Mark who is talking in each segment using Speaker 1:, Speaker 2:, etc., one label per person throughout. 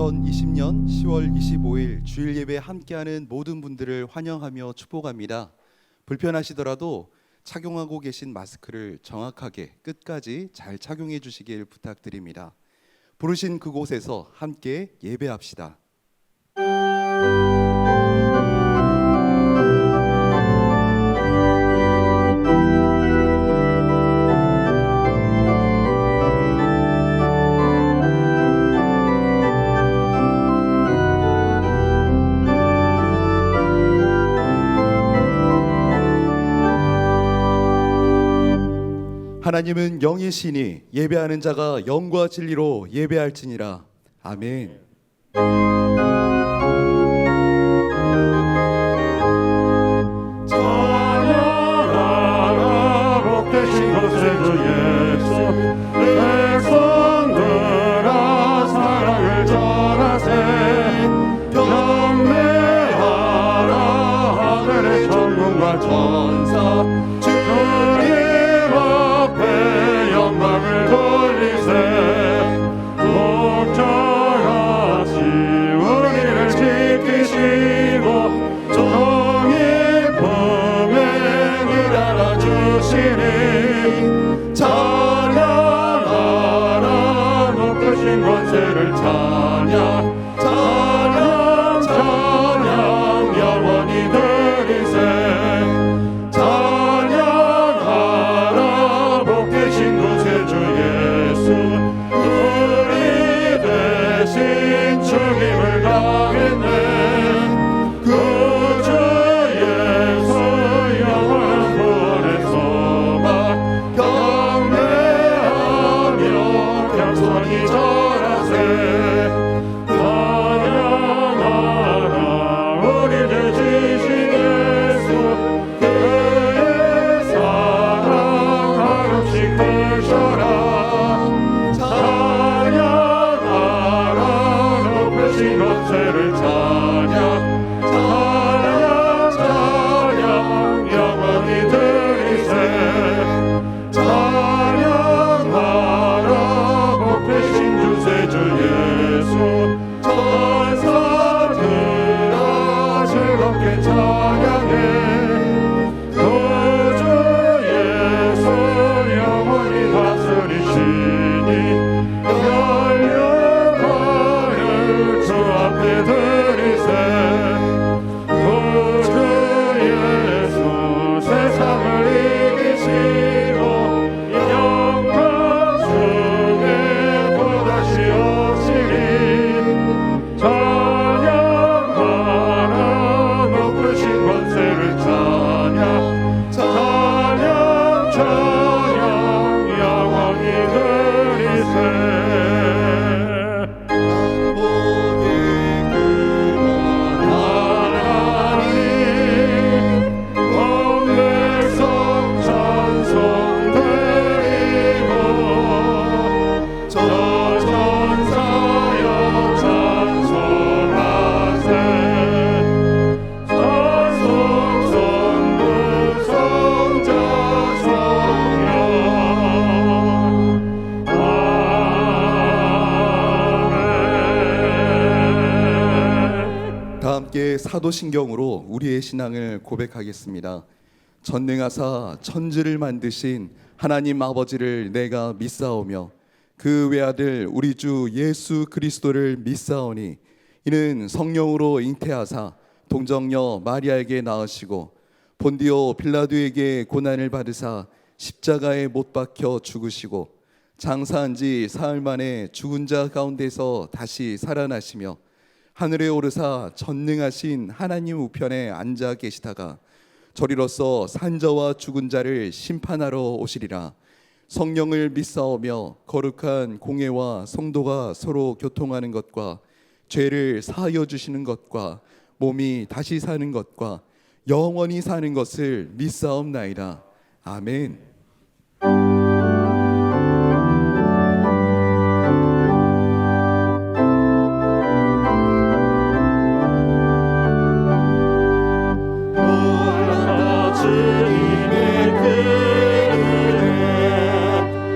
Speaker 1: 2020년 10월 25일 주일 예배에 함께하는 모든 분들을 환영하며 축복합니다. 불편하시더라도 착용하고 계신 마스크를 정확하게 끝까지 잘 착용해 주시길 부탁드립니다. 부르신 그곳에서 함께 예배합시다. 하나님은 영이시니 예배하는 자가 영과 진리로 예배할지니라. 아멘.
Speaker 2: 찬양하라 복되신 것의 주 예수 백성들아 사랑을 전하세 경배하라 하늘의 천군과 천사 영광을 돌리세 독자같이 우리를 지키시고 정의 품에 일하라 주시니 찬양하라 높으신 권세를 찬양 찬양 찬양 영원히 드리세 주님을 당했네 그 주 예수 영원한 구원에서만 경배하며 겸손히 절하세 찬양하라 우리를 지신 예수 그의 사랑 한없이 크셔라 권세를 찬양 찬양 찬양 영원히 드리세 찬양하라 복되신 주세주 예수 천사들아 즐겁게 찬양해 그 주 예수 영원히 다스리시니 드리세 그 주 예수 세상을 이기시고 영광 중에 또다시 오시리 찬양하라 높으신 권세를 찬양 찬양 찬양 영원히 드리세
Speaker 1: 함께 사도신경으로 우리의 신앙을 고백하겠습니다. 전능하사 천지를 만드신 하나님 아버지를 내가 믿사오며 그 외아들 우리 주 예수 그리스도를 믿사오니 이는 성령으로 잉태하사 동정녀 마리아에게 낳으시고 본디오 빌라도에게 고난을 받으사 십자가에 못 박혀 죽으시고 장사한 지 사흘 만에 죽은 자 가운데서 다시 살아나시며 하늘에 오르사 전능하신 하나님 우편에 앉아 계시다가 저리로서 산자와 죽은 자를 심판하러 오시리라. 성령을 믿사오며 거룩한 공회와 성도가 서로 교통하는 것과 죄를 사하여 주시는 것과 몸이 다시 사는 것과 영원히 사는 것을 믿사옵나이다. 아멘.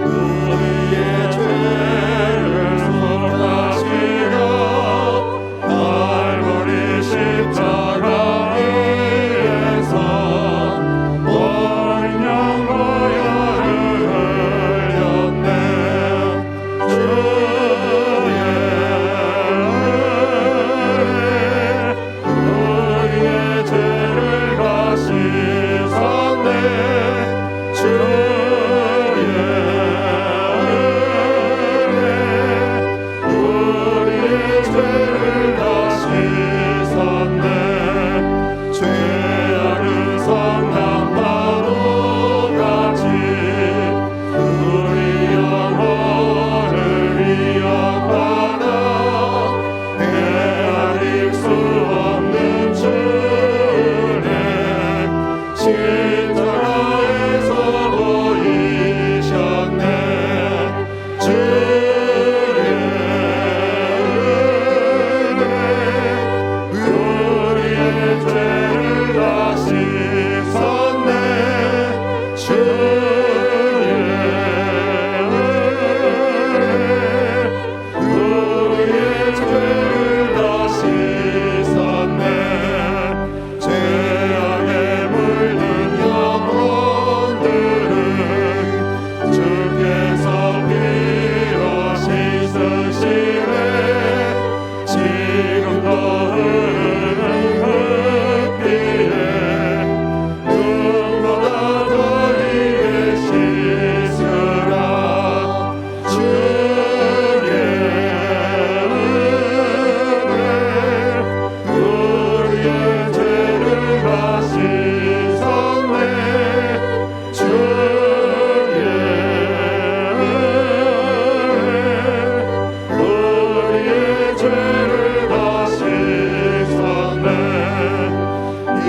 Speaker 2: 우리의 죄를 속하시려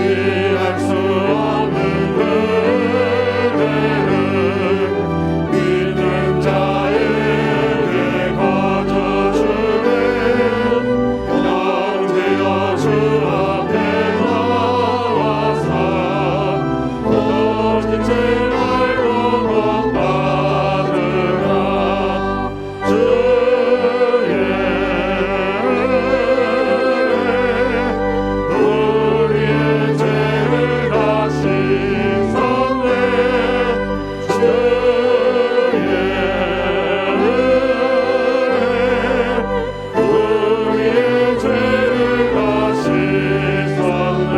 Speaker 2: 피할 수 없는 그대를 믿는 자에게 거저주네. 영제여 주 앞에 나와서 거짓 죄 말고 복받으라. 주의 우리의 죄를 다 씻었네. 주의 우리의 죄를 다 씻었네.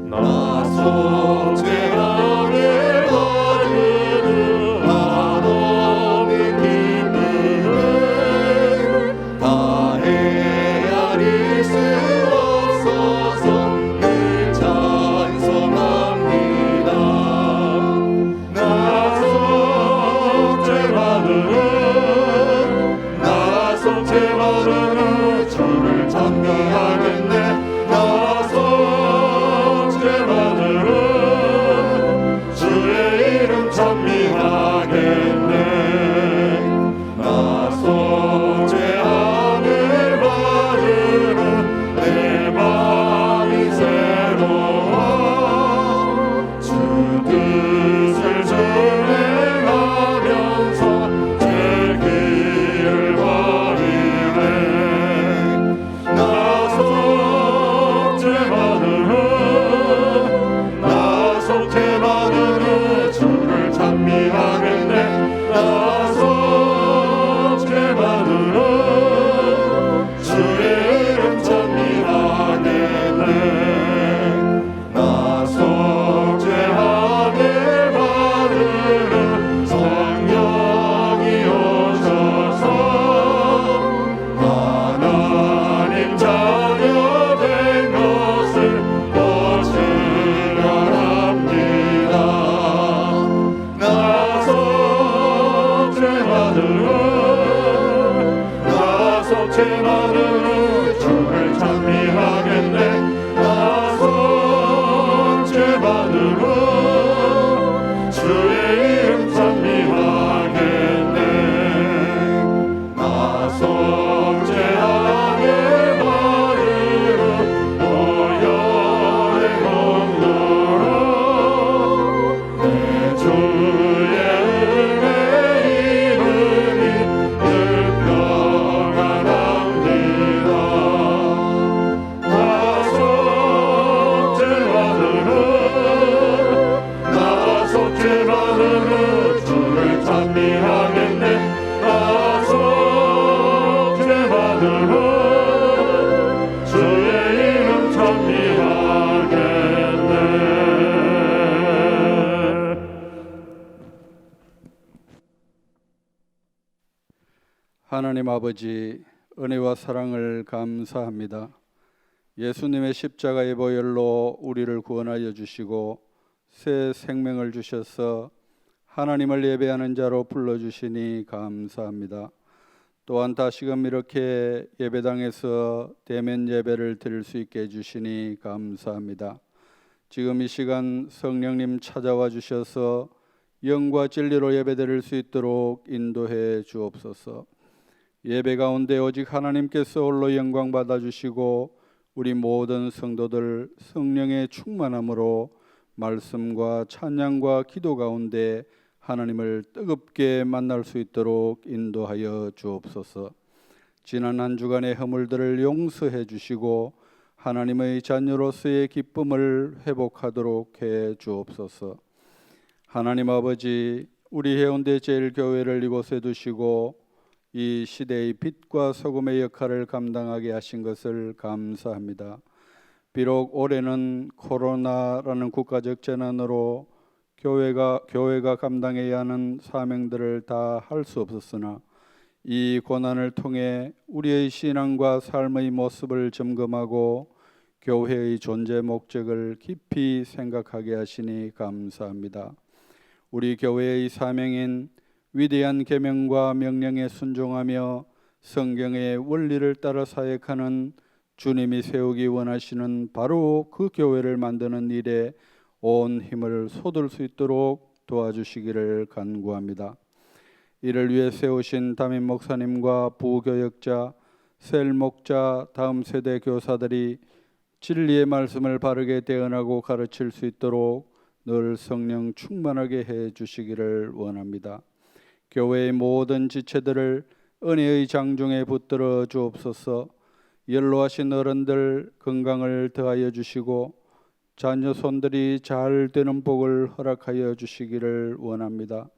Speaker 2: 나서 죄악을 거두는 한없는 기쁨을 다 헤아릴 수 없어서 늘 찬송합니다. 나서 죄받으러 주를 찬미하겠네. 나서 죄받으러 주의 이름 찬미하겠네. 나서 죄함을 받으러 내 마음이 새로워 주 뜻을 준행하면서 제 길을 버리네. 나서 죄받으러 주를 찬미하겠네. 나서 죄받으러 주의 이름 찬미하겠네. 나서 죄함을 받으러 성령이 오셔서 하나님 자녀 된 것을 더 증언합니다. 나서 죄받으러 주를 찬미하겠네. 나서 죄받으러 주의 이름 찬미하겠네. 나서 죄함을 받으러 보혈의 공로로 내 주의 은혜 입으니 늘 평안합니다. 나서 죄받으러 주를 찬미하겠네. 나서 죄받으러 주의 이름 찬미하겠네.
Speaker 3: 하나님 아버지, 은혜와 사랑을 감사합니다. 예수님의 십자가의 보혈로 우리를 구원하여 주시고 새 생명을 주셔서 하나님을 예배하는 자로 불러주시니 감사합니다. 또한 다시금 이렇게 예배당에서 대면 예배를 드릴 수 있게 해주시니 감사합니다. 지금 이 시간 성령님 찾아와 주셔서 영과 진리로 예배드릴 수 있도록 인도해 주옵소서. 예배 가운데 오직 하나님께서 홀로 영광 받아주시고 우리 모든 성도들 성령의 충만함으로 말씀과 찬양과 기도 가운데 하나님을 뜨겁게 만날 수 있도록 인도하여 주옵소서. 지난 한 주간의 허물들을 용서해 주시고 하나님의 자녀로서의 기쁨을 회복하도록 해 주옵소서. 하나님 아버지, 우리 해운대 제일교회를 이곳에 두시고 이 시대의 빛과 소금의 역할을 감당하게 하신 것을 감사합니다. 비록 올해는 코로나라는 국가적 재난으로 교회가 감당해야 하는 사명들을 다 할 수 없었으나 이 고난을 통해 우리의 신앙과 삶의 모습을 점검하고 교회의 존재 목적을 깊이 생각하게 하시니 감사합니다. 우리 교회의 사명인 위대한 계명과 명령에 순종하며 성경의 원리를 따라 사역하는 주님이 세우기 원하시는 바로 그 교회를 만드는 일에 온 힘을 쏟을 수 있도록 도와주시기를 간구합니다. 이를 위해 세우신 담임 목사님과 부교역자, 셀 목자, 다음 세대 교사들이 진리의 말씀을 바르게 대언하고 가르칠 수 있도록 늘 성령 충만하게 해 주시기를 원합니다. 교회의 모든 지체들을 은혜의 장중에 붙들어 주옵소서. 연로하신 어른들 건강을 더하여 주시고 자녀 손들이 잘 되는 복을 허락하여 주시기를 원합니다.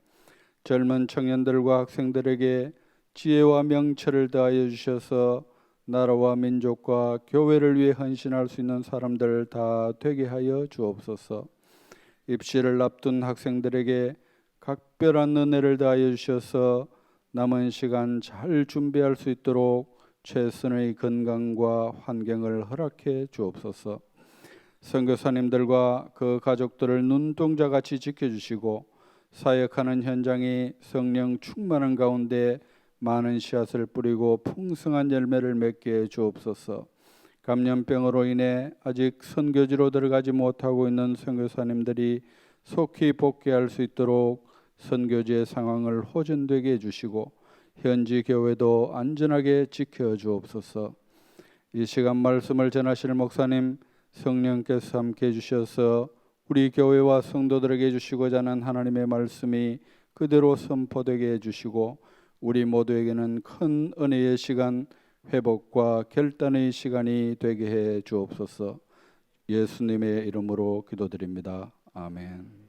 Speaker 3: 젊은 청년들과 학생들에게 지혜와 명철을 더하여 주셔서 나라와 민족과 교회를 위해 헌신할 수 있는 사람들 다 되게 하여 주옵소서. 입시를 앞둔 학생들에게 각별한 은혜를 더하여 주셔서 남은 시간 잘 준비할 수 있도록 최선의 건강과 환경을 허락해 주옵소서. 선교사님들과 그 가족들을 눈동자같이 지켜주시고 사역하는 현장이 성령 충만한 가운데 많은 씨앗을 뿌리고 풍성한 열매를 맺게 해 주옵소서. 감염병으로 인해 아직 선교지로 들어가지 못하고 있는 선교사님들이 속히 복귀할 수 있도록 선교지의 상황을 호전되게 해주시고 현지 교회도 안전하게 지켜 주옵소서. 이 시간 말씀을 전하실 목사님 성령께서 함께 해주셔서 우리 교회와 성도들에게 주시고자 하는 하나님의 말씀이 그대로 선포되게 해주시고 우리 모두에게는 큰 은혜의 시간, 회복과 결단의 시간이 되게 해 주옵소서. 예수님의 이름으로 기도드립니다. 아멘.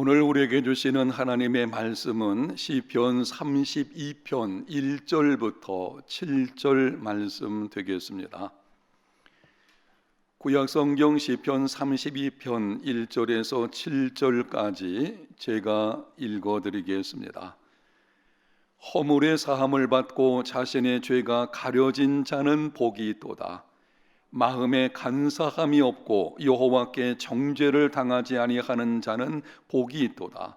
Speaker 4: 오늘 우리에게 주시는 하나님의 말씀은 시편 32편 1절부터 7절 말씀 되겠습니다. 구약성경 시편 32편 1절에서 7절까지 제가 읽어드리겠습니다. 허물의 사함을 받고 자신의 죄가 가려진 자는 복이 있도다. 마음에 간사함이 없고 여호와께 정죄를 당하지 아니하는 자는 복이 있도다.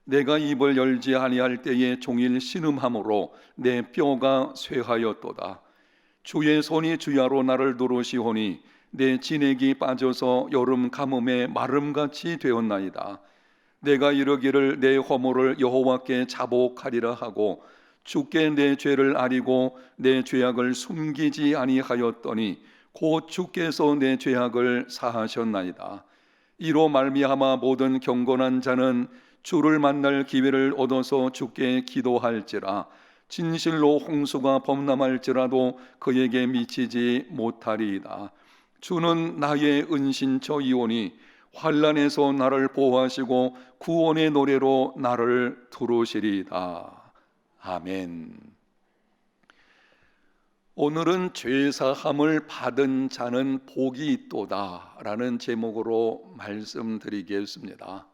Speaker 4: 내가 입을 열지 아니할 때에 종일 신음함으로 내 뼈가 쇠하였도다. 주의 손이 주야로 나를 누르시오니 내 진액이 빠져서 여름 가뭄에 마름같이 되었나이다. 내가 이르기를 내 허물을 여호와께 자복하리라 하고 주께 내 죄를 아리고 내 죄악을 숨기지 아니하였더니 곧 주께서 내 죄악을 사하셨나이다. 이로 말미암아 모든 경건한 자는 주를 만날 기회를 얻어서 주께 기도할지라. 진실로 홍수가 범람할지라도 그에게 미치지 못하리이다. 주는 나의 은신처이오니 환난에서 나를 보호하시고 구원의 노래로 나를 두르시리이다. 아멘. 오늘은 죄사함을 받은 자는 복이 있도다 라는 제목으로 말씀드리겠습니다.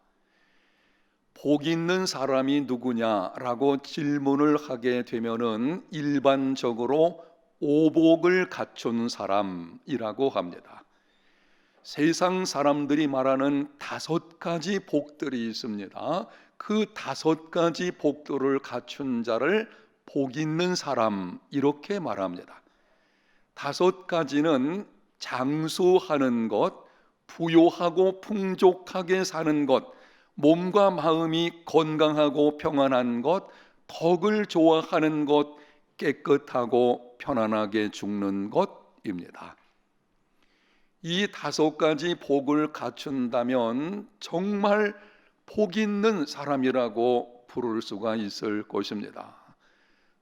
Speaker 4: 복 있는 사람이 누구냐라고 질문을 하게 되면은 일반적으로 오복을 갖춘 사람이라고 합니다. 세상 사람들이 말하는 5가지 복들이 있습니다. 그 5가지 복들을 갖춘 자를 복 있는 사람 이렇게 말합니다. 5가지는 장수하는 것, 부요하고 풍족하게 사는 것, 몸과 마음이 건강하고 평안한 것, 덕을 좋아하는 것, 깨끗하고 편안하게 죽는 것입니다. 이 5가지 복을 갖춘다면 정말 복 있는 사람이라고 부를 수가 있을 것입니다.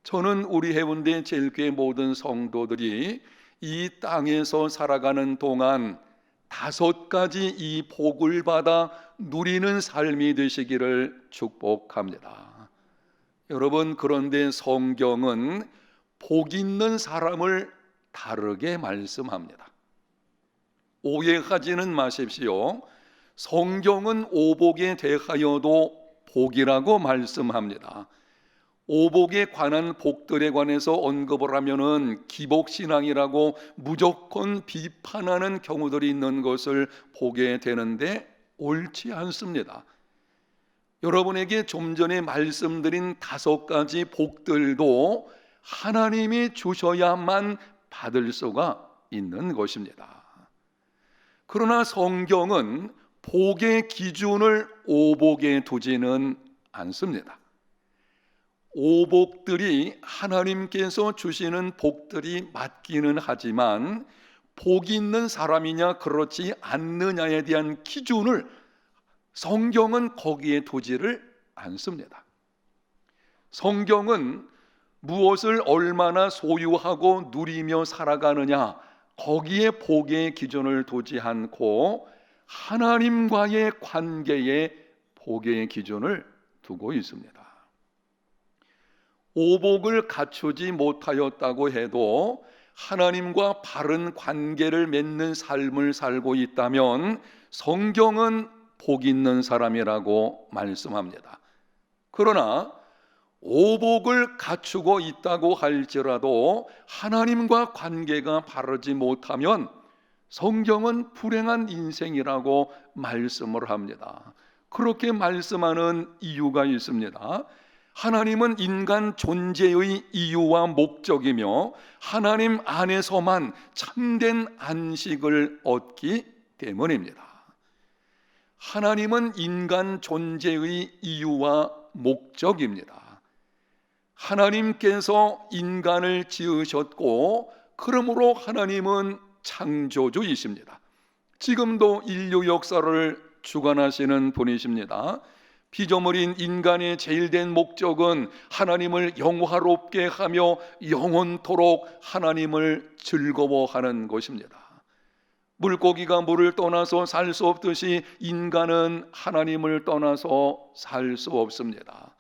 Speaker 4: 저는 우리 해운대 제일교회 모든 성도들이 이 땅에서 살아가는 동안 5가지 이 복을 받아 누리는 삶이 되시기를 축복합니다. 여러분, 그런데 성경은 복 있는 사람을 다르게 말씀합니다. 오해하지는 마십시오. 성경은 오복에 대하여도 복이라고 말씀합니다. 오복에 관한 복들에 관해서 언급을 하면은 기복신앙이라고 무조건 비판하는 경우들이 있는 것을 보게 되는데 옳지 않습니다. 여러분에게 좀 전에 말씀드린 5가지 복들도 하나님이 주셔야만 받을 수가 있는 것입니다. 그러나 성경은 복의 기준을 오복에 두지는 않습니다. 오복들이 하나님께서 주시는 복들이 맞기는 하지만 복이 있는 사람이냐 그렇지 않느냐에 대한 기준을 성경은 거기에 두지를 않습니다. 성경은 무엇을 얼마나 소유하고 누리며 살아가느냐 거기에 복의 기준을 두지 않고 하나님과의 관계에 복의 기준을 두고 있습니다. 오복을 갖추지 못하였다고 해도 하나님과 바른 관계를 맺는 삶을 살고 있다면 성경은 복 있는 사람이라고 말씀합니다. 그러나 오복을 갖추고 있다고 할지라도 하나님과 관계가 바르지 못하면 성경은 불행한 인생이라고 말씀을 합니다. 그렇게 말씀하는 이유가 있습니다. 하나님은 인간 존재의 이유와 목적이며 하나님 안에서만 참된 안식을 얻기 때문입니다. 하나님은 인간 존재의 이유와 목적입니다. 하나님께서 인간을 지으셨고 그러므로 하나님은 창조주이십니다. 지금도 인류 역사를 주관하시는 분이십니다. 피조물인 인간의 제일된 목적은 하나님을 영화롭게 하며 영원토록 하나님을 즐거워하는 것입니다. 물고기가 물을 떠나서 살 수 없듯이 인간은 하나님을 떠나서 살 수 없습니다.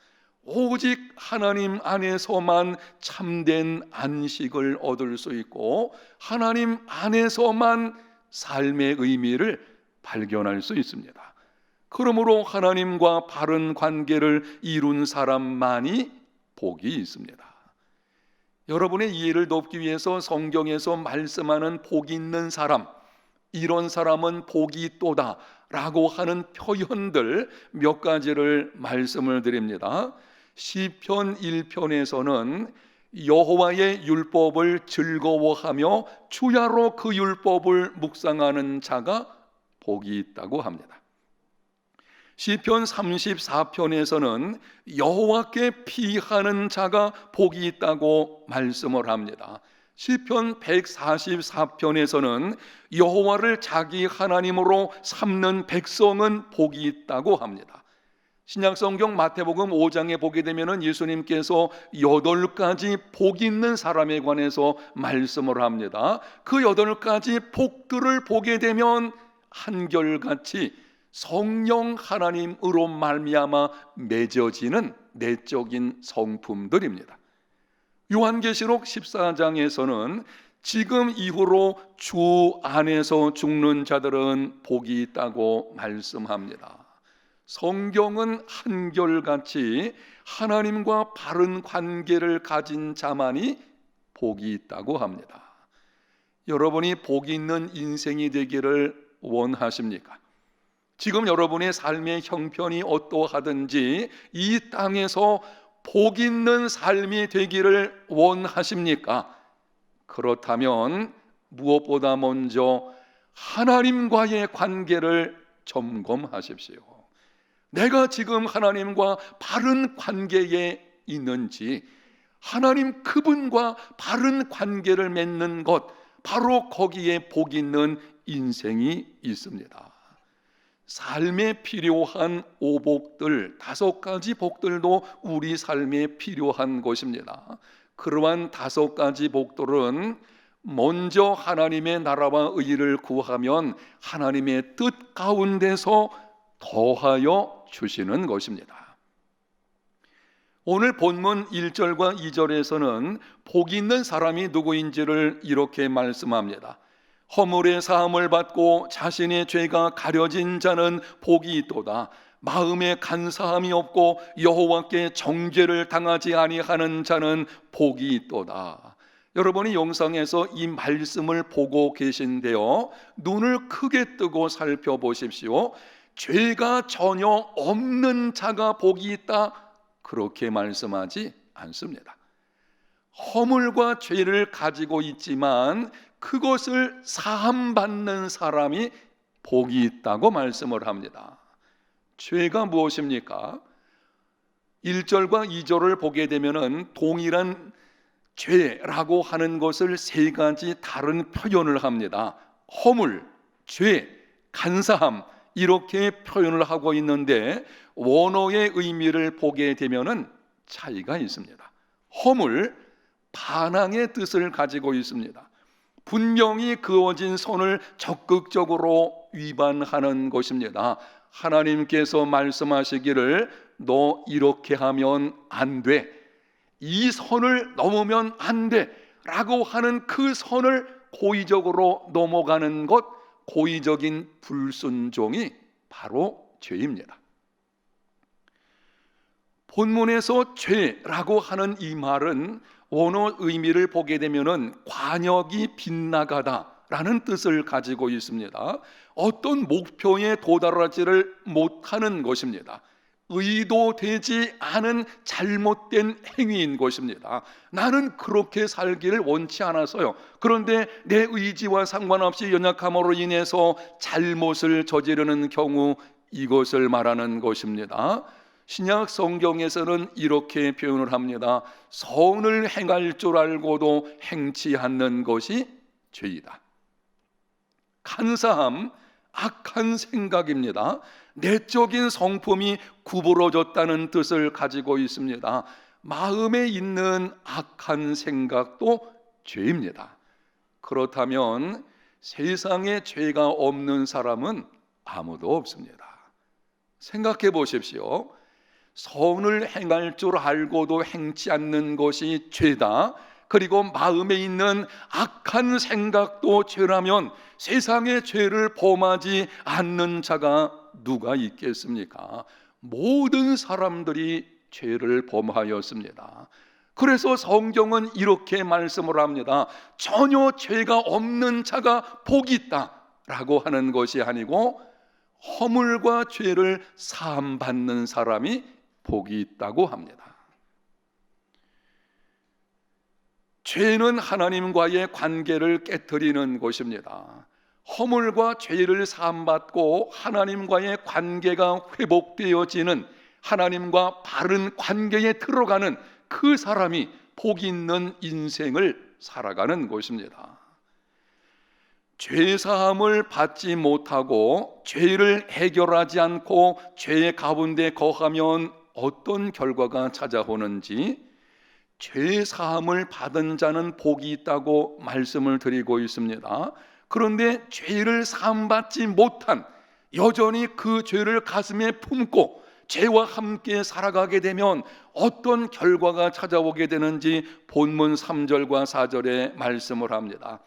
Speaker 4: 오직 하나님 안에서만 참된 안식을 얻을 수 있고 하나님 안에서만 삶의 의미를 발견할 수 있습니다. 그러므로 하나님과 바른 관계를 이룬 사람만이 복이 있습니다. 여러분의 이해를 돕기 위해서 성경에서 말씀하는 복 있는 사람, 이런 사람은 복이 있도다 라고 하는 표현들 몇 가지를 말씀을 드립니다. 시편 1편에서는 여호와의 율법을 즐거워하며 주야로 그 율법을 묵상하는 자가 복이 있다고 합니다. 시편 34편에서는 여호와께 피하는 자가 복이 있다고 말씀을 합니다. 시편 144편에서는 여호와를 자기 하나님으로 삼는 백성은 복이 있다고 합니다. 신약성경 마태복음 5장에 보게 되면 예수님께서 8가지 복 있는 사람에 관해서 말씀을 합니다. 그 8가지 복들을 보게 되면 한결같이 성령 하나님으로 말미암아 맺어지는 내적인 성품들입니다. 요한계시록 14장에서는 지금 이후로 주 안에서 죽는 자들은 복이 있다고 말씀합니다. 성경은 한결같이 하나님과 바른 관계를 가진 자만이 복이 있다고 합니다. 여러분이 복이 있는 인생이 되기를 원하십니까? 지금 여러분의 삶의 형편이 어떠하든지 이 땅에서 복 있는 삶이 되기를 원하십니까? 그렇다면 무엇보다 먼저 하나님과의 관계를 점검하십시오. 내가 지금 하나님과 바른 관계에 있는지, 하나님 그분과 바른 관계를 맺는 것, 바로 거기에 복 있는 인생이 있습니다. 삶에 필요한 오복들, 5가지 복들도 우리 삶에 필요한 것입니다. 그러한 5가지 복들은 먼저 하나님의 나라와 의를 구하면 하나님의 뜻 가운데서 더하여 주시는 것입니다. 오늘 본문 1절과 2절에서는 복 있는 사람이 누구인지를 이렇게 말씀합니다. 허물의 사함을 받고 자신의 죄가 가려진 자는 복이 있도다. 마음에 간사함이 없고 여호와께 정죄를 당하지 아니하는 자는 복이 있도다. 여러분이 영상에서 이 말씀을 보고 계신데요, 눈을 크게 뜨고 살펴보십시오. 죄가 전혀 없는 자가 복이 있다, 그렇게 말씀하지 않습니다. 허물과 죄를 가지고 있지만 그것을 사함받는 사람이 복이 있다고 말씀을 합니다. 죄가 무엇입니까? 1절과 2절을 보게 되면은 동일한 죄라고 하는 것을 3가지 다른 표현을 합니다. 허물, 죄, 간사함, 이렇게 표현을 하고 있는데 원어의 의미를 보게 되면은 차이가 있습니다. 허물, 반항의 뜻을 가지고 있습니다. 분명히 그어진 선을 적극적으로 위반하는 것입니다. 하나님께서 말씀하시기를 너 이렇게 하면 안 돼, 이 선을 넘으면 안 돼 라고 하는 그 선을 고의적으로 넘어가는 것, 고의적인 불순종이 바로 죄입니다. 본문에서 죄라고 하는 이 말은 원어 의미를 보게 되면은 관역이 빗나가다라는 뜻을 가지고 있습니다. 어떤 목표에 도달하지를 못하는 것입니다. 의도되지 않은 잘못된 행위인 것입니다. 나는 그렇게 살기를 원치 않아서요. 그런데 내 의지와 상관없이 연약함으로 인해서 잘못을 저지르는 경우, 이것을 말하는 것입니다. 신약 성경에서는 이렇게 표현을 합니다. 선을 행할 줄 알고도 행치 않는 것이 죄이다. 간사함, 악한 생각입니다. 내적인 성품이 구부러졌다는 뜻을 가지고 있습니다. 마음에 있는 악한 생각도 죄입니다. 그렇다면 세상에 죄가 없는 사람은 아무도 없습니다. 생각해 보십시오. 선을 행할 줄 알고도 행치 않는 것이 죄다, 그리고 마음에 있는 악한 생각도 죄라면 세상에 죄를 범하지 않는 자가 누가 있겠습니까? 모든 사람들이 죄를 범하였습니다. 그래서 성경은 이렇게 말씀을 합니다. 전혀 죄가 없는 자가 복이 있다라고 하는 것이 아니고 허물과 죄를 사함받는 사람이 복이 있다고 합니다. 죄는 하나님과의 관계를 깨트리는 것입니다. 허물과 죄를 사함받고 하나님과의 관계가 회복되어지는, 하나님과 바른 관계에 들어가는 그 사람이 복 있는 인생을 살아가는 것입니다. 죄 사함을 받지 못하고 죄를 해결하지 않고 죄 가운데 거하면 어떤 결과가 찾아오는지, 죄 사함을 받은 자는 복이 있다고 말씀을 드리고 있습니다. 그런데 죄를 사함받지 못한, 여전히 그 죄를 가슴에 품고 죄와 함께 살아가게 되면 어떤 결과가 찾아오게 되는지 본문 3절과 4절에 말씀을 합니다.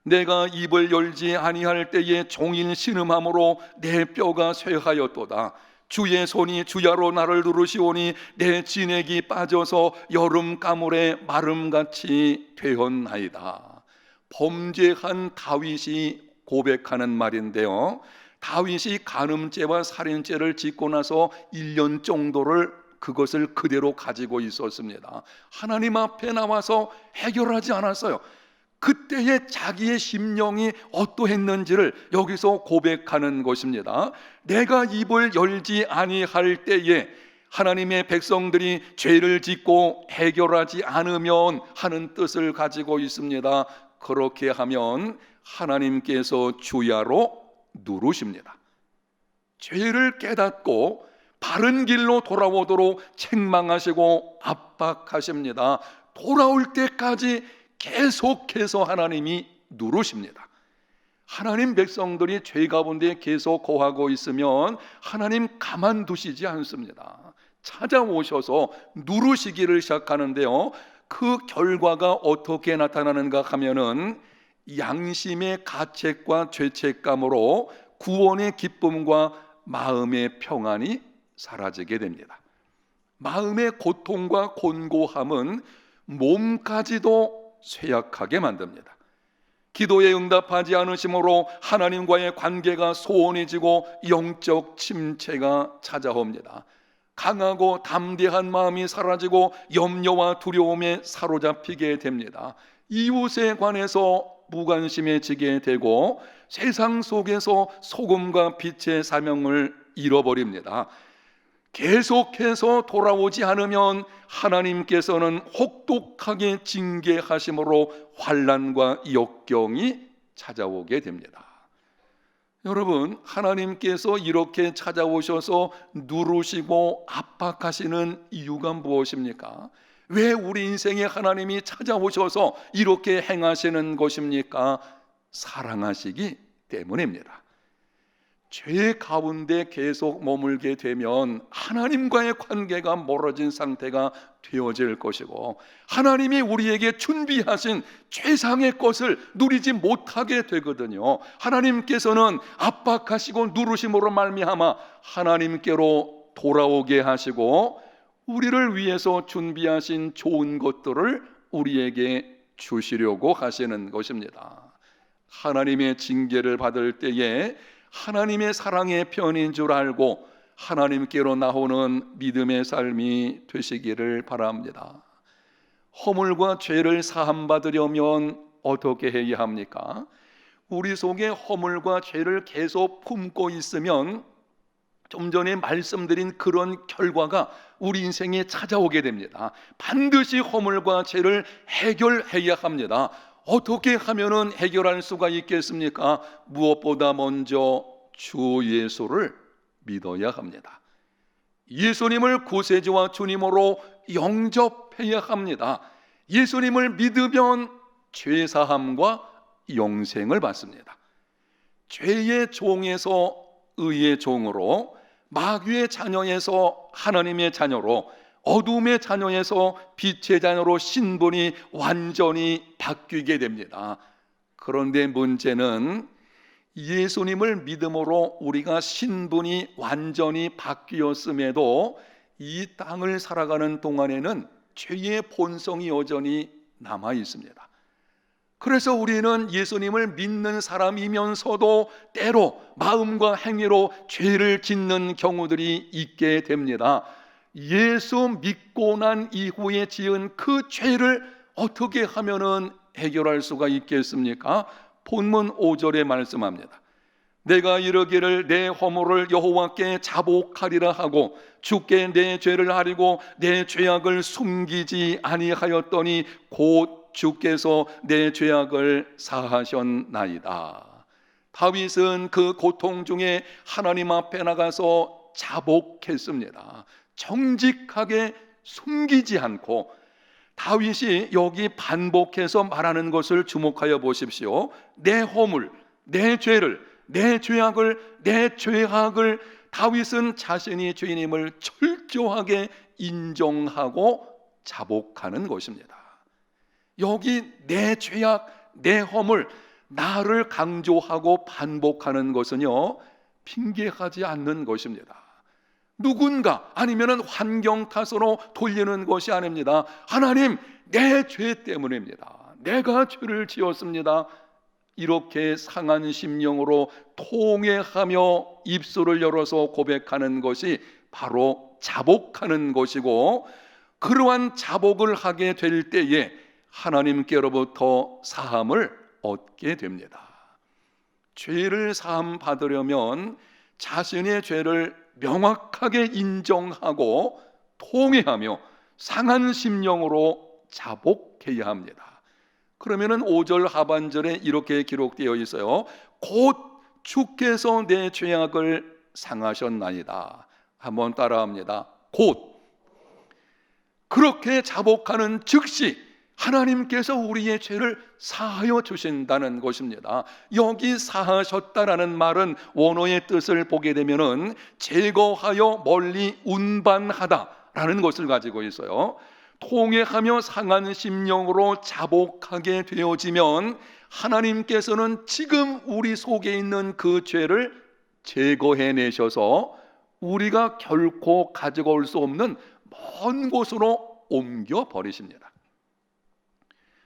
Speaker 4: 내가 입을 열지 아니할 때에 종일 신음함으로 내 뼈가 쇠하였도다. 주의 손이 주야로 나를 누르시오니 내 진액이 빠져서 여름 가물에 마름같이 되었나이다. 범죄한 다윗이 고백하는 말인데요, 다윗이 간음죄와 살인죄를 짓고 나서 1년 정도를 그것을 그대로 가지고 있었습니다. 하나님 앞에 나와서 해결하지 않았어요. 그때의 자기의 심령이 어떠했는지를 여기서 고백하는 것입니다. 내가 입을 열지 아니할 때에 하나님의 백성들이 죄를 짓고 해결하지 않으면 하는 뜻을 가지고 있습니다. 그렇게 하면 하나님께서 주야로 누르십니다. 죄를 깨닫고 바른 길로 돌아오도록 책망하시고 압박하십니다. 돌아올 때까지 계속해서 하나님이 누르십니다. 하나님 백성들이 죄 가운데 계속 거하고 있으면 하나님 가만두시지 않습니다. 찾아오셔서 누르시기를 시작하는데요, 그 결과가 어떻게 나타나는가 하면은 양심의 가책과 죄책감으로 구원의 기쁨과 마음의 평안이 사라지게 됩니다. 마음의 고통과 곤고함은 몸까지도 쇠약하게 만듭니다. 기도에 응답하지 않으심으로 하나님과의 관계가 소원해지고 영적 침체가 찾아옵니다. 강하고 담대한 마음이 사라지고 염려와 두려움에 사로잡히게 됩니다. 이웃에 관해서 무관심해지게 되고 세상 속에서 소금과 빛의 사명을 잃어버립니다. 계속해서 돌아오지 않으면 하나님께서는 혹독하게 징계하심으로 환난과 역경이 찾아오게 됩니다. 여러분, 하나님께서 이렇게 찾아오셔서 누르시고 압박하시는 이유가 무엇입니까? 왜 우리 인생에 하나님이 찾아오셔서 이렇게 행하시는 것입니까? 사랑하시기 때문입니다. 죄 가운데 계속 머물게 되면 하나님과의 관계가 멀어진 상태가 되어질 것이고, 하나님이 우리에게 준비하신 최상의 것을 누리지 못하게 되거든요. 하나님께서는 압박하시고 누르심으로 말미암아 하나님께로 돌아오게 하시고, 우리를 위해서 준비하신 좋은 것들을 우리에게 주시려고 하시는 것입니다. 하나님의 징계를 받을 때에 하나님의 사랑의 편인 줄 알고 하나님께로 나오는 믿음의 삶이 되시기를 바랍니다. 허물과 죄를 사함받으려면 어떻게 해야 합니까? 우리 속에 허물과 죄를 계속 품고 있으면 좀 전에 말씀드린 그런 결과가 우리 인생에 찾아오게 됩니다. 반드시 허물과 죄를 해결해야 합니다. 어떻게 하면은 해결할 수가 있겠습니까? 무엇보다 먼저 주 예수를 믿어야 합니다. 예수님을 구세주와 주님으로 영접해야 합니다. 예수님을 믿으면 죄사함과 영생을 받습니다. 죄의 종에서 의의 종으로, 마귀의 자녀에서 하나님의 자녀로, 어둠의 자녀에서 빛의 자녀로 신분이 완전히 바뀌게 됩니다. 그런데 문제는 예수님을 믿음으로 우리가 신분이 완전히 바뀌었음에도 이 땅을 살아가는 동안에는 죄의 본성이 여전히 남아 있습니다. 그래서 우리는 예수님을 믿는 사람이면서도 때로 마음과 행위로 죄를 짓는 경우들이 있게 됩니다. 예수 믿고 난 이후에 지은 그 죄를 어떻게 하면은 해결할 수가 있겠습니까? 본문 5절에 말씀합니다. 내가 이르기를 내 허물을 여호와께 자복하리라 하고 주께 내 죄를 아리고 내 죄악을 숨기지 아니하였더니 곧 주께서 내 죄악을 사하셨나이다. 다윗은 그 고통 중에 하나님 앞에 나가서 자복했습니다. 정직하게 숨기지 않고, 다윗이 여기 반복해서 말하는 것을 주목하여 보십시오. 내 허물, 내 죄를, 내 죄악을, 내 죄악을 다윗은 자신이 죄인임을 철저하게 인정하고 자복하는 것입니다. 여기 내 죄악, 내 허물, 나를 강조하고 반복하는 것은요, 핑계하지 않는 것입니다. 누군가 아니면 환경 탓으로 돌리는 것이 아닙니다. 하나님, 내 죄 때문입니다. 내가 죄를 지었습니다. 이렇게 상한 심령으로 통회하며 입술을 열어서 고백하는 것이 바로 자복하는 것이고, 그러한 자복을 하게 될 때에 하나님께로부터 사함을 얻게 됩니다. 죄를 사함 받으려면 자신의 죄를 명확하게 인정하고 통회하며 상한 심령으로 자복해야 합니다. 그러면은 5절 하반절에 이렇게 기록되어 있어요. 곧 주께서 내 죄악을 상하셨나이다. 한번 따라합니다. 곧. 그렇게 자복하는 즉시 하나님께서 우리의 죄를 사하여 주신다는 것입니다. 여기 사하셨다라는 말은 원어의 뜻을 보게 되면은 제거하여 멀리 운반하다라는 것을 가지고 있어요. 통회하며 상한 심령으로 자복하게 되어지면 하나님께서는 지금 우리 속에 있는 그 죄를 제거해내셔서 우리가 결코 가지고 올 수 없는 먼 곳으로 옮겨 버리십니다.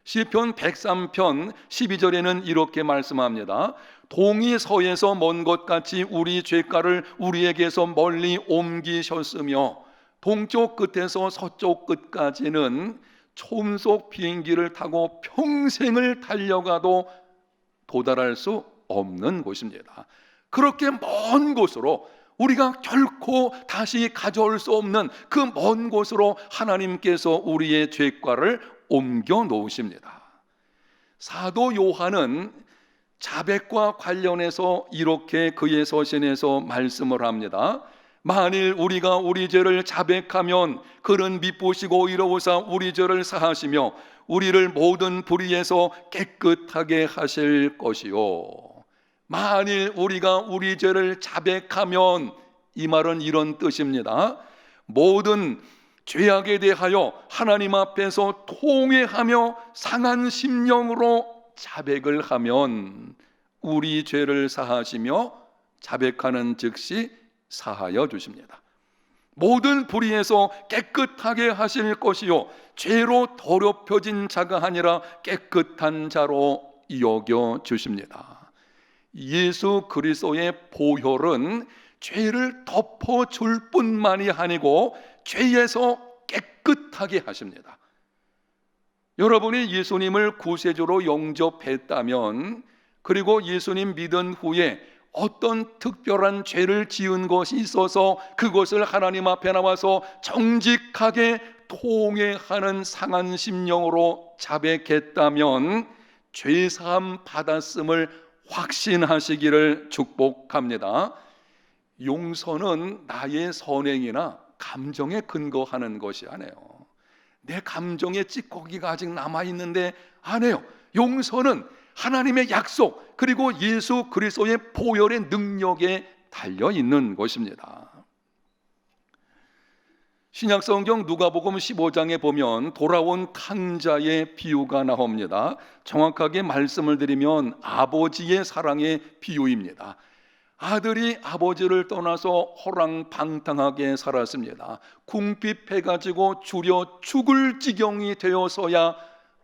Speaker 4: 시편 103편 12절에는 이렇게 말씀합니다. 동이 서에서 먼 것 같이 우리 죄가를 우리에게서 멀리 옮기셨으며 동쪽 끝에서 서쪽 끝까지는 촘속 비행기를 타고 평생을 달려가도 도달할 수 없는 곳입니다. 그렇게 먼 곳으로, 우리가 결코 다시 가져올 수 없는 그 먼 곳으로 하나님께서 우리의 죄과를 옮겨 놓으십니다. 사도 요한은 자백과 관련해서 이렇게 그의 서신에서 말씀을 합니다. 만일 우리가 우리 죄를 자백하면 그는 미쁘시고 의로우사 우리 죄를 사하시며 우리를 모든 불의에서 깨끗하게 하실 것이요. 만일 우리가 우리 죄를 자백하면, 이 말은 이런 뜻입니다. 모든 죄악에 대하여 하나님 앞에서 통회하며 상한 심령으로 자백을 하면 우리 죄를 사하시며 자백하는 즉시 사하여 주십니다. 모든 불의에서 깨끗하게 하실 것이요 죄로 더럽혀진 자가 아니라 깨끗한 자로 여겨 주십니다. 예수 그리스도의 보혈은 죄를 덮어줄 뿐만이 아니고 죄에서 깨끗하게 하십니다. 여러분이 예수님을 구세주로 영접했다면, 그리고 예수님 믿은 후에 어떤 특별한 죄를 지은 것이 있어서 그것을 하나님 앞에 나와서 정직하게 통회하는 상한 심령으로 자백했다면 죄사함 받았음을 확신하시기를 축복합니다. 용서는 나의 선행이나 감정에 근거하는 것이 아니에요. 내 감정의 찌꺼기가 아직 남아있는데 안 해요. 용서는 하나님의 약속, 그리고 예수 그리스도의 보혈의 능력에 달려있는 것입니다. 신약성경 누가복음 15장에 보면 돌아온 탕자의 비유가 나옵니다. 정확하게 말씀을 드리면 아버지의 사랑의 비유입니다. 아들이 아버지를 떠나서 호랑방탕하게 살았습니다. 궁핍해가지고 주려 죽을 지경이 되어서야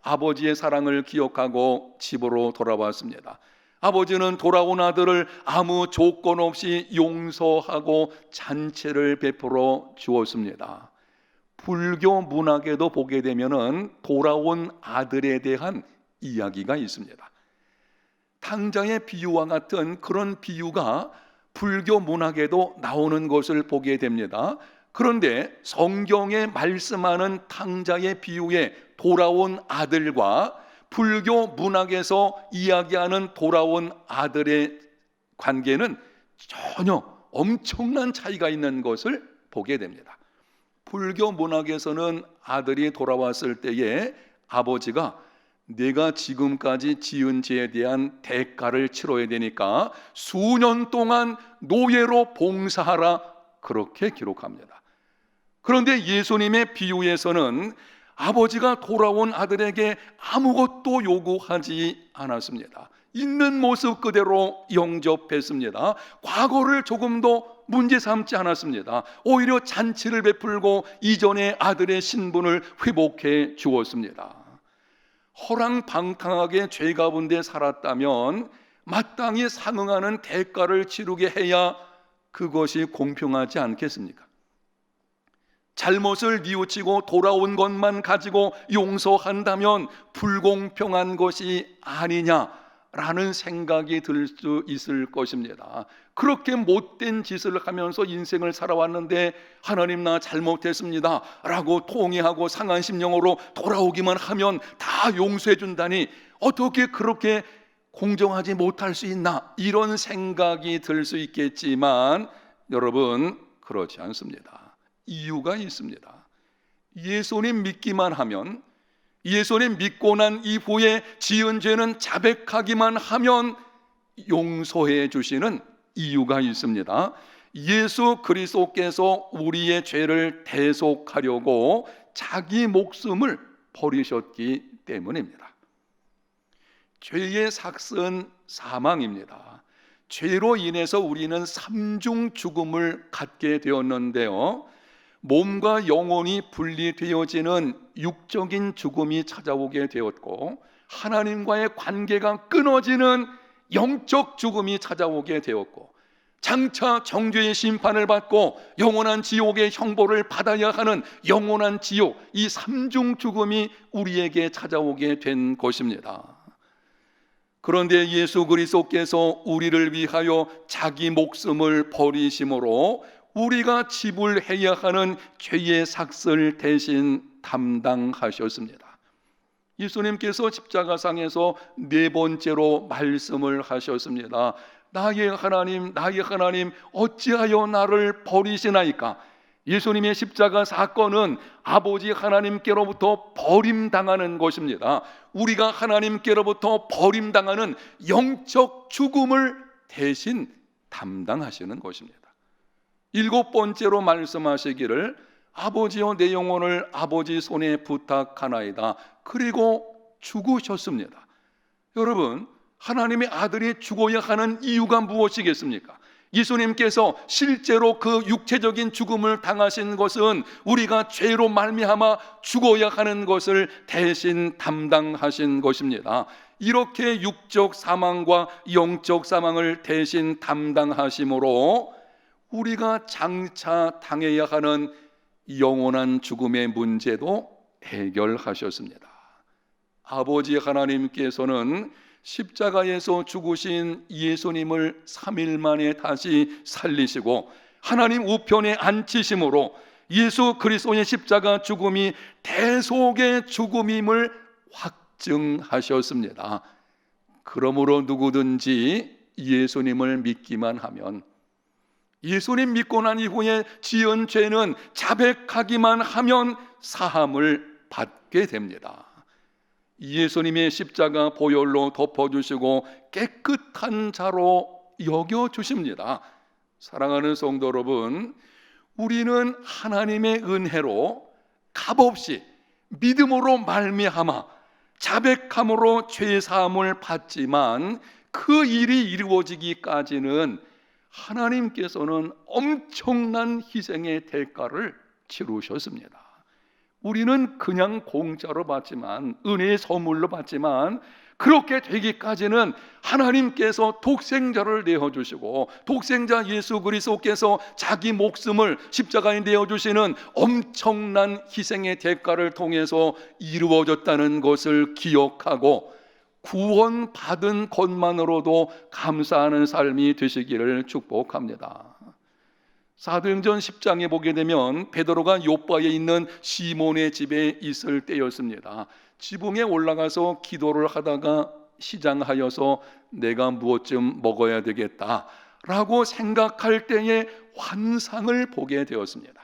Speaker 4: 아버지의 사랑을 기억하고 집으로 돌아왔습니다. 아버지는 돌아온 아들을 아무 조건 없이 용서하고 잔치를 베풀어 주었습니다. 불교 문학에도 보게 되면은 돌아온 아들에 대한 이야기가 있습니다. 탕자의 비유와 같은 그런 비유가 불교 문학에도 나오는 것을 보게 됩니다. 그런데 성경에 말씀하는 탕자의 비유에 돌아온 아들과 불교 문학에서 이야기하는 돌아온 아들의 관계는 전혀 엄청난 차이가 있는 것을 보게 됩니다. 불교 문학에서는 아들이 돌아왔을 때에 아버지가 내가 지금까지 지은 죄에 대한 대가를 치러야 되니까 수년 동안 노예로 봉사하라, 그렇게 기록합니다. 그런데 예수님의 비유에서는 아버지가 돌아온 아들에게 아무것도 요구하지 않았습니다. 있는 모습 그대로 영접했습니다. 과거를 조금도 문제 삼지 않았습니다. 오히려 잔치를 베풀고 이전의 아들의 신분을 회복해 주었습니다. 허랑방탕하게 죄 가운데 살았다면 마땅히 상응하는 대가를 치르게 해야 그것이 공평하지 않겠습니까? 잘못을 뉘우치고 돌아온 것만 가지고 용서한다면 불공평한 것이 아니냐라는 생각이 들 수 있을 것입니다. 그렇게 못된 짓을 하면서 인생을 살아왔는데 하나님 나 잘못했습니다 라고 통회하고 상한 심령으로 돌아오기만 하면 다 용서해 준다니 어떻게 그렇게 공정하지 못할 수 있나, 이런 생각이 들 수 있겠지만 여러분, 그렇지 않습니다. 이유가 있습니다. 예수님 믿기만 하면, 예수님 믿고 난 이후에 지은 죄는 자백하기만 하면 용서해 주시는 이유가 있습니다. 예수 그리스도께서 우리의 죄를 대속하려고 자기 목숨을 버리셨기 때문입니다. 죄의 삭은 사망입니다. 죄로 인해서 우리는 삼중 죽음을 갖게 되었는데요, 몸과 영혼이 분리되어지는 육적인 죽음이 찾아오게 되었고, 하나님과의 관계가 끊어지는 영적 죽음이 찾아오게 되었고, 장차 정죄의 심판을 받고 영원한 지옥의 형벌을 받아야 하는 영원한 지옥, 이 삼중 죽음이 우리에게 찾아오게 된 것입니다. 그런데 예수 그리스도께서 우리를 위하여 자기 목숨을 버리심으로 우리가 지불해야 하는 죄의 삭을 대신 담당하셨습니다. 예수님께서 십자가상에서 네 번째로 말씀을 하셨습니다. 나의 하나님, 나의 하나님, 어찌하여 나를 버리시나이까? 예수님의 십자가 사건은 아버지 하나님께로부터 버림당하는 것입니다. 우리가 하나님께로부터 버림당하는 영적 죽음을 대신 담당하시는 것입니다. 일곱 번째로 말씀하시기를 아버지여 내 영혼을 아버지 손에 부탁하나이다. 그리고 죽으셨습니다. 여러분, 하나님의 아들이 죽어야 하는 이유가 무엇이겠습니까? 예수님께서 실제로 그 육체적인 죽음을 당하신 것은 우리가 죄로 말미암아 죽어야 하는 것을 대신 담당하신 것입니다. 이렇게 육적 사망과 영적 사망을 대신 담당하심으로 우리가 장차 당해야 하는 영원한 죽음의 문제도 해결하셨습니다. 아버지 하나님께서는 십자가에서 죽으신 예수님을 3일 만에 다시 살리시고 하나님 우편에 앉히심으로 예수 그리스도의 십자가 죽음이 대속의 죽음임을 확증하셨습니다. 그러므로 누구든지 예수님을 믿기만 하면, 예수님 믿고 난 이후에 지은 죄는 자백하기만 하면 사함을 받게 됩니다. 예수님의 십자가 보혈로 덮어주시고 깨끗한 자로 여겨주십니다. 사랑하는 성도 여러분, 우리는 하나님의 은혜로 값없이 믿음으로 말미암아 자백함으로 죄사함을 받지만 그 일이 이루어지기까지는 하나님께서는 엄청난 희생의 대가를 치르셨습니다. 우리는 그냥 공짜로 받지만, 은혜의 선물로 받지만, 그렇게 되기까지는 하나님께서 독생자를 내어주시고 독생자 예수 그리스도께서 자기 목숨을 십자가에 내어주시는 엄청난 희생의 대가를 통해서 이루어졌다는 것을 기억하고 구원받은 것만으로도 감사하는 삶이 되시기를 축복합니다. 사도행전 10장에 보게 되면 베드로가 요바에 있는 시몬의 집에 있을 때였습니다. 지붕에 올라가서 기도를 하다가 시장하여서 내가 무엇 좀 먹어야 되겠다라고 생각할 때에 환상을 보게 되었습니다.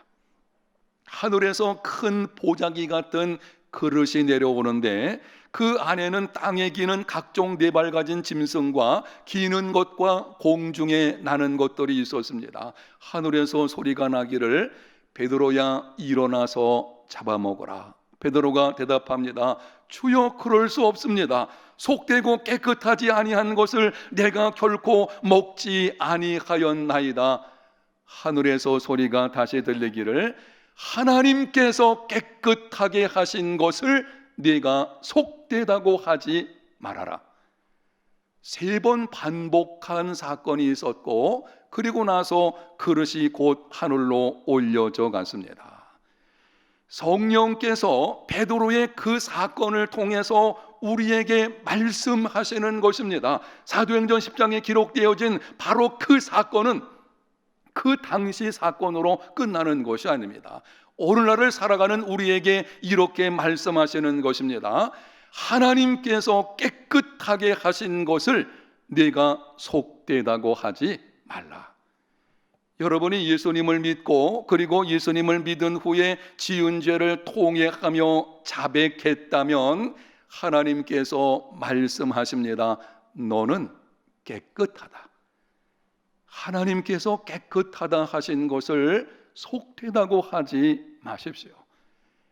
Speaker 4: 하늘에서 큰 보자기 같은 그릇이 내려오는데 그 안에는 땅에 기는 각종 네 발 가진 짐승과 기는 것과 공중에 나는 것들이 있었습니다. 하늘에서 소리가 나기를 베드로야 일어나서 잡아먹어라. 베드로가 대답합니다. 주여 그럴 수 없습니다. 속되고 깨끗하지 아니한 것을 내가 결코 먹지 아니하였나이다. 하늘에서 소리가 다시 들리기를 하나님께서 깨끗하게 하신 것을 네가 속되다고 하지 말아라. 3번 반복한 사건이 있었고 그리고 나서 그릇이 곧 하늘로 올려져 갔습니다. 성령께서 베드로의 그 사건을 통해서 우리에게 말씀하시는 것입니다. 사도행전 10장에 기록되어진 바로 그 사건은 그 당시 사건으로 끝나는 것이 아닙니다. 오늘날을 살아가는 우리에게 이렇게 말씀하시는 것입니다. 하나님께서 깨끗하게 하신 것을 네가 속되다고 하지 말라. 여러분이 예수님을 믿고 그리고 예수님을 믿은 후에 지은 죄를 통회하며 자백했다면 하나님께서 말씀하십니다. 너는 깨끗하다. 하나님께서 깨끗하다 하신 것을 속되다고 하지 마십시오.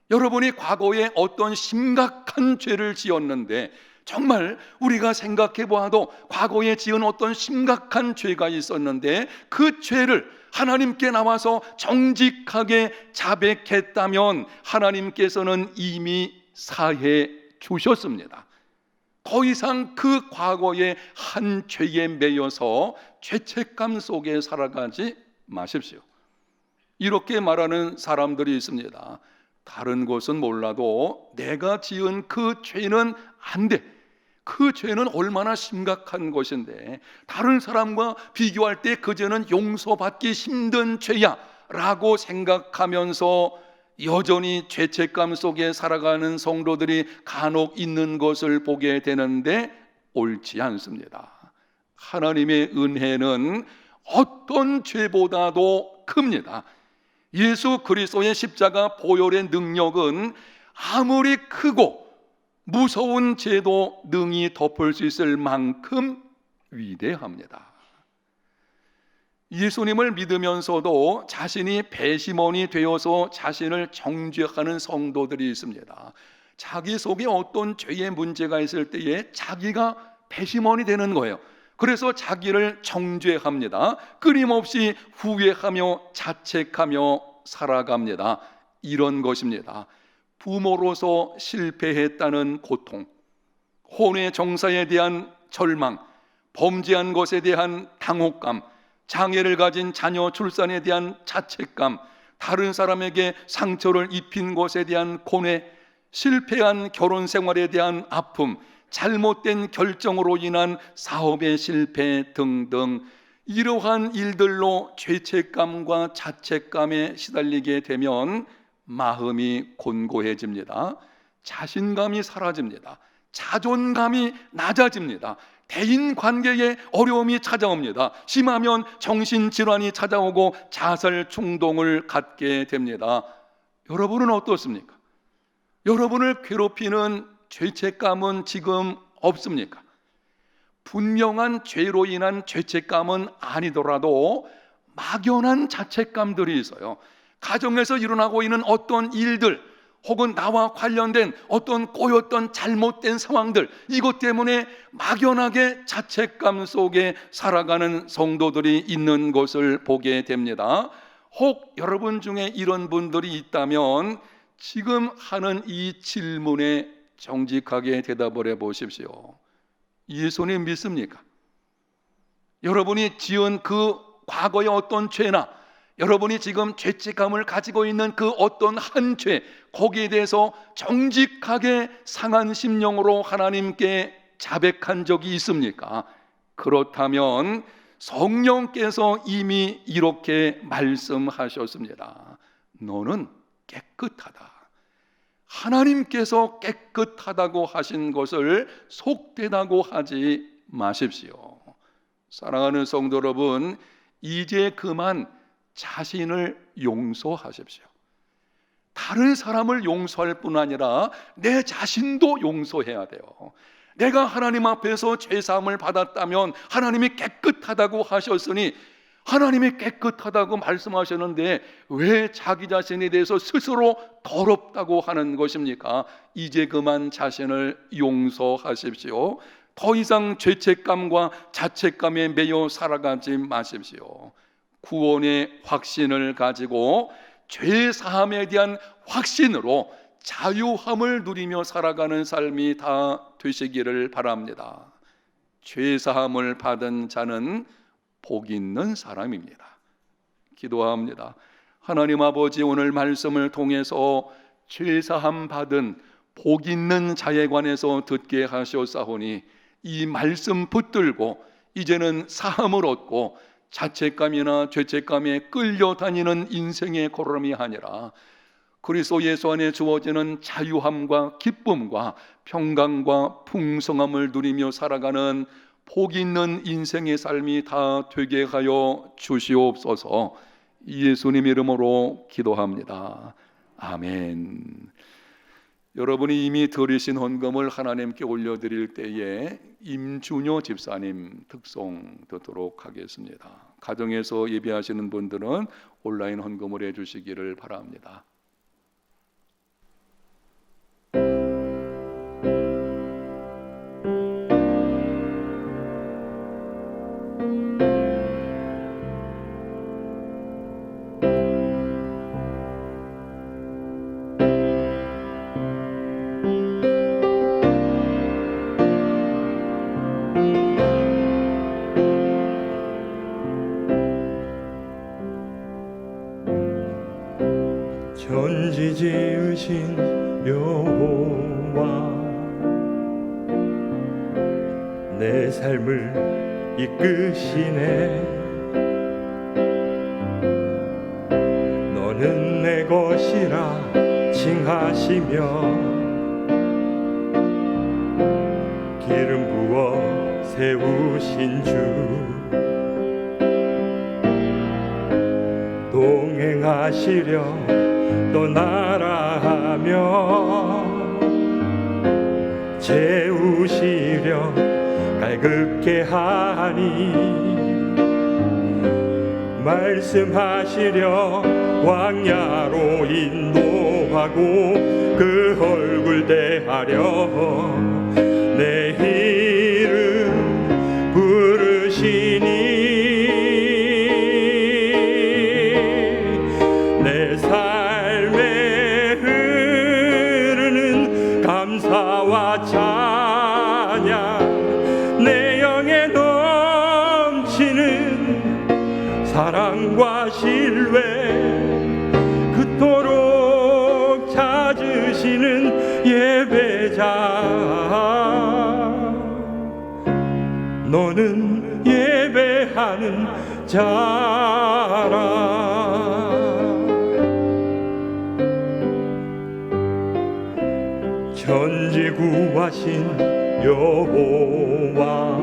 Speaker 4: 여러분이 과거에 어떤 심각한 죄를 지었는데 정말 우리가 생각해 보아도 과거에 지은 어떤 심각한 죄가 있었는데 그 죄를 하나님께 나와서 정직하게 자백했다면 하나님께서는 이미 사해 주셨습니다. 더 이상 그 과거의 한 죄에 매여서 죄책감 속에 살아가지 마십시오. 이렇게 말하는 사람들이 있습니다. 다른 것은 몰라도 내가 지은 그 죄는 안 돼. 그 죄는 얼마나 심각한 것인데 다른 사람과 비교할 때 그 죄는 용서받기 힘든 죄야 라고 생각하면서 여전히 죄책감 속에 살아가는 성도들이 간혹 있는 것을 보게 되는데 옳지 않습니다. 하나님의 은혜는 어떤 죄보다도 큽니다. 예수 그리스도의 십자가 보혈의 능력은 아무리 크고 무서운 죄도 능히 덮을 수 있을 만큼 위대합니다. 예수님을 믿으면서도 자신이 배심원이 되어서 자신을 정죄하는 성도들이 있습니다. 자기 속에 어떤 죄의 문제가 있을 때에 자기가 배심원이 되는 거예요. 그래서 자기를 정죄합니다. 끊임없이 후회하며 자책하며 살아갑니다. 이런 것입니다. 부모로서 실패했다는 고통, 혼의 정사에 대한 절망, 범죄한 것에 대한 당혹감, 장애를 가진 자녀 출산에 대한 자책감, 다른 사람에게 상처를 입힌 것에 대한 고뇌, 실패한 결혼 생활에 대한 아픔, 잘못된 결정으로 인한 사업의 실패 등등 이러한 일들로 죄책감과 자책감에 시달리게 되면 마음이 곤고해집니다. 자신감이 사라집니다. 자존감이 낮아집니다. 대인관계에 어려움이 찾아옵니다. 심하면 정신질환이 찾아오고 자살 충동을 갖게 됩니다. 여러분은 어떻습니까? 여러분을 괴롭히는 죄책감은 지금 없습니까? 분명한 죄로 인한 죄책감은 아니더라도 막연한 자책감들이 있어요. 가정에서 일어나고 있는 어떤 일들 혹은 나와 관련된 어떤 꼬였던 잘못된 상황들, 이것 때문에 막연하게 자책감 속에 살아가는 성도들이 있는 것을 보게 됩니다. 혹 여러분 중에 이런 분들이 있다면 지금 하는 이 질문에 정직하게 대답을 해보십시오. 예수님 믿습니까? 여러분이 지은 그 과거의 어떤 죄나 여러분이 지금 죄책감을 가지고 있는 그 어떤 한 죄, 거기에 대해서 정직하게 상한 심령으로 하나님께 자백한 적이 있습니까? 그렇다면 성령께서 이미 이렇게 말씀하셨습니다. 너는 깨끗하다. 하나님께서 깨끗하다고 하신 것을 속되다고 하지 마십시오. 사랑하는 성도 여러분, 이제 그만 자신을 용서하십시오. 다른 사람을 용서할 뿐 아니라 내 자신도 용서해야 돼요. 내가 하나님 앞에서 죄사함을 받았다면 하나님이 깨끗하다고 하셨으니 하나님이 깨끗하다고 말씀하셨는데 왜 자기 자신에 대해서 스스로 더럽다고 하는 것입니까? 이제 그만 자신을 용서하십시오. 더 이상 죄책감과 자책감에 매여 살아가지 마십시오. 구원의 확신을 가지고 죄 사함에 대한 확신으로 자유함을 누리며 살아가는 삶이 다 되시기를 바랍니다. 죄 사함을 받은 자는 복 있는 사람입니다. 기도합니다. 하나님 아버지, 오늘 말씀을 통해서 죄 사함 받은 복 있는 자에 관해서 듣게 하시옵사오니 이 말씀 붙들고 이제는 사함을 얻고 자책감이나 죄책감에 끌려다니는 인생의 걸음이 아니라 그리스도 예수 안에 주어지는 자유함과 기쁨과 평강과 풍성함을 누리며 살아가는 복 있는 인생의 삶이 다 되게 하여 주시옵소서. 예수님 이름으로 기도합니다. 아멘. 여러분이 이미 드리신 헌금을 하나님께 올려드릴 때에 임준효 집사님 특송 듣도록 하겠습니다. 가정에서 예배하시는 분들은 온라인 헌금을 해주시기를 바랍니다.
Speaker 2: 천지 지으신 여호와, 내 삶을 이끄시네. 너는 내 것이라 칭하시며 기름 부어 세우신 주, 동행하시려 떠나라 하며 채우시려 갈급게 하니, 말씀하시려 광야로 인도하고 그 얼굴 대하려 내 이름 부르시니, 내 삶에 흐르는 감사와 찬양, 내 영에 넘치는 사랑과 신뢰, 그토록 찾으시는 예배자, 너는 예배하는 자라. 천지 구하신 여호와,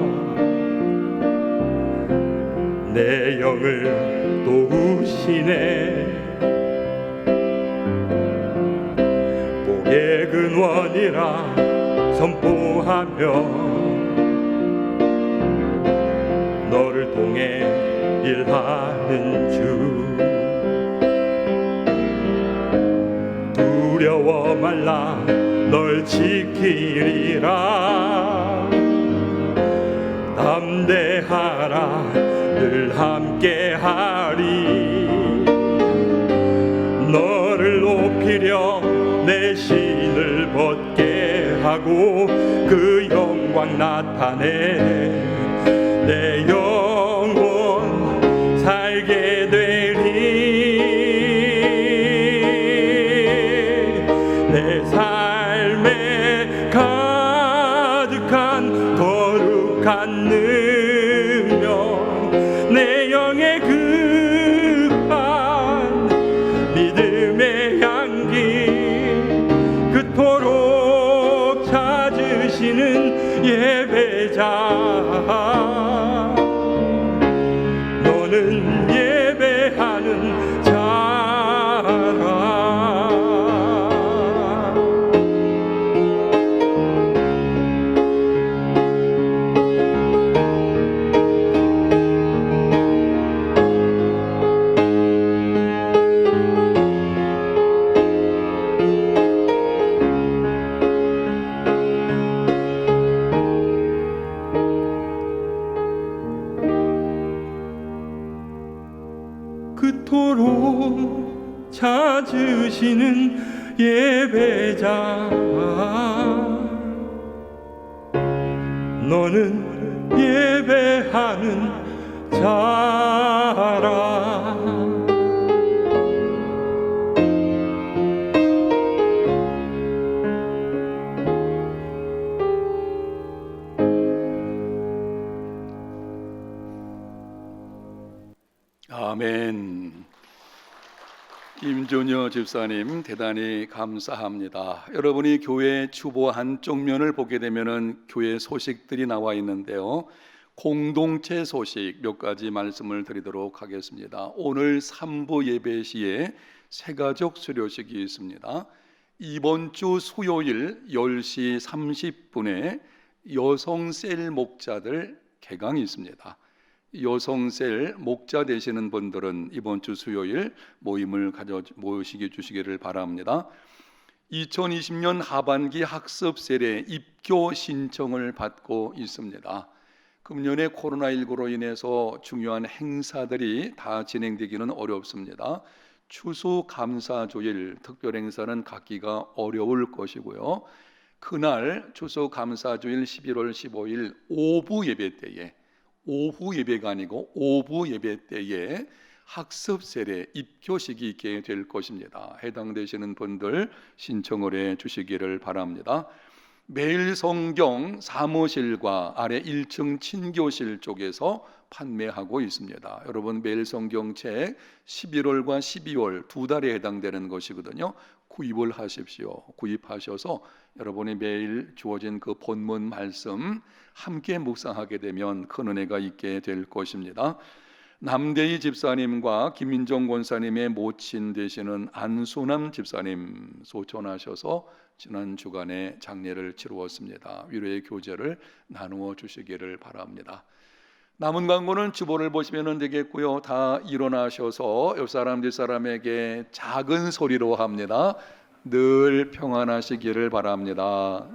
Speaker 2: 내 영을 도우시네. 복의 근원이라 선포하며 너를 통해 일하는 주, 두려워 말라 널 지키리라. 담대하라 늘 함께하리. 너를 높이려 내 신을 벗게 하고 그 영광 나타내 내 영혼 살게 되리. 내 삶에 가득한 거룩한 능력, 내 영의 급한 믿음의 향기, 그토록 찾으시는 예배자, 너는 예배하는 자라. 그토록 찾으시는 예배자, 너는 예배하는 자라.
Speaker 4: 아멘. 임준효 집사님 대단히 감사합니다. 여러분이 교회 주보 한쪽 면을 보게 되면은 교회 소식들이 나와 있는데요. 공동체 소식 몇 가지 말씀을 드리도록 하겠습니다. 오늘 3부 예배 시에 새가족 수료식이 있습니다. 이번 주 수요일 10시 30분에 여성셀 목자들 개강이 있습니다. 여성셀 목자 되시는 분들은 이번 주 수요일 모임을 모시기를 바랍니다. 2020년 하반기 학습셀에 입교 신청을 받고 있습니다. 금년에 코로나19로 인해서 중요한 행사들이 다 진행되기는 어렵습니다. 추수감사주일 특별 행사는 갖기가 어려울 것이고요. 그날 추수감사주일 11월 15일 오후 예배 때에, 오후 예배가 아니고 오후 예배 때에 학습셀에 입교식이 있게 될 것입니다. 해당되시는 분들 신청을 해 주시기를 바랍니다. 매일 성경 사무실과 아래 1층 친교실 쪽에서 판매하고 있습니다. 여러분 매일 성경책 11월과 12월 두 달에 해당되는 것이거든요. 구입을 하십시오. 구입하셔서 여러분이 매일 주어진 그 본문 말씀 함께 묵상하게 되면 큰 은혜가 있게 될 것입니다. 남대희 집사님과 김민정 권사님의 모친 되시는 안수남 집사님 소천하셔서 지난 주간에 장례를 치루었습니다. 위로의 교제를 나누어 주시기를 바랍니다. 남은 광고는 주보를 보시면 되겠고요. 다 일어나셔서 옆 사람 뒷사람에게 작은 소리로 합니다. 늘 평안하시기를 바랍니다.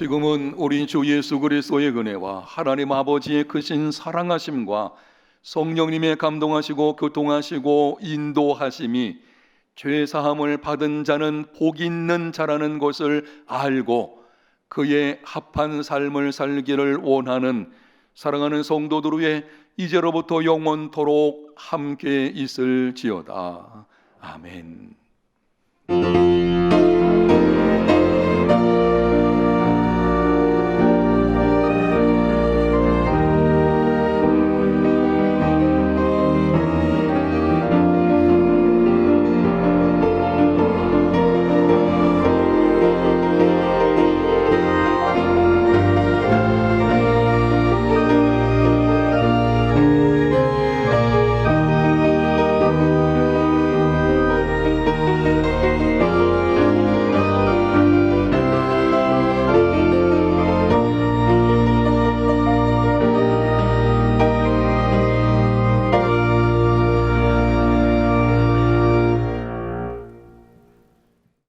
Speaker 4: 지금은 우리 주 예수 그리스도의 은혜와 하나님 아버지의 크신 사랑하심과 성령님의 감동하시고 교통하시고 인도하심이 죄 사함을 받은 자는 복 있는 자라는 것을 알고 그의 합한 삶을 살기를 원하는 사랑하는 성도들 위해 이제로부터 영원토록 함께 있을지어다. 아멘.